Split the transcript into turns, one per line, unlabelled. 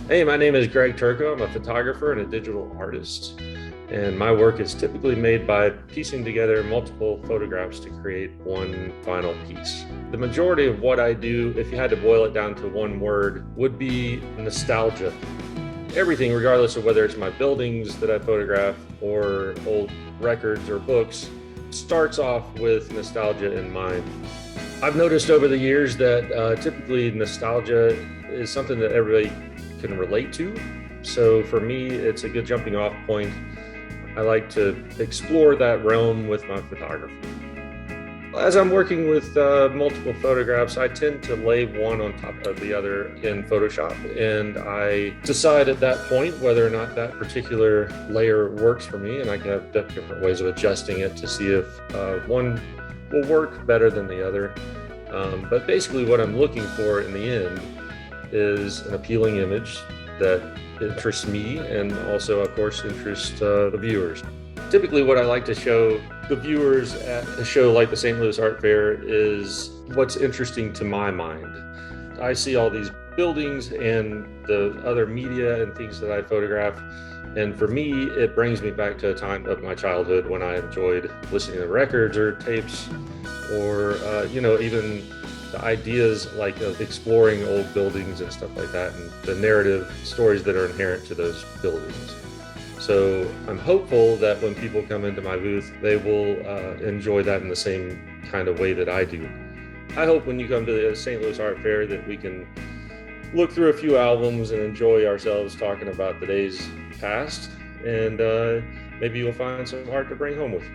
Hey, my name is Greg Turco. I'm a photographer and a digital artist. And my work is typically made by piecing together multiple photographs to create one final piece. The majority of what I do, if you had to boil it down to one word, would be nostalgia. Everything, regardless of whether it's my buildings that I photograph or old records or books, starts off with nostalgia in mind. I've noticed over the years that typically nostalgia is something that everybody can relate to. So for me, it's a good jumping off point. I like to explore that realm with my photography. As I'm working with multiple photographs, I tend to lay one on top of the other in Photoshop. And I decide at that point whether or not that particular layer works for me. And I can have different ways of adjusting it to see if one will work better than the other. But basically, what I'm looking for in the end is an appealing image that interests me and also, of course, interests the viewers. Typically, what I like to show the viewers at a show like the St. Louis Art Fair is what's interesting to my mind. I see all these buildings and the other media and things that I photograph. And for me, it brings me back to a time of my childhood when I enjoyed listening to records or tapes or, even the ideas like of exploring old buildings and stuff like that and the narrative stories that are inherent to those buildings. So I'm hopeful that when people come into my booth, they will enjoy that in the same kind of way that I do. I hope when you come to the St. Louis Art Fair that we can look through a few albums and enjoy ourselves talking about the days past, and maybe you'll find some art to bring home with you.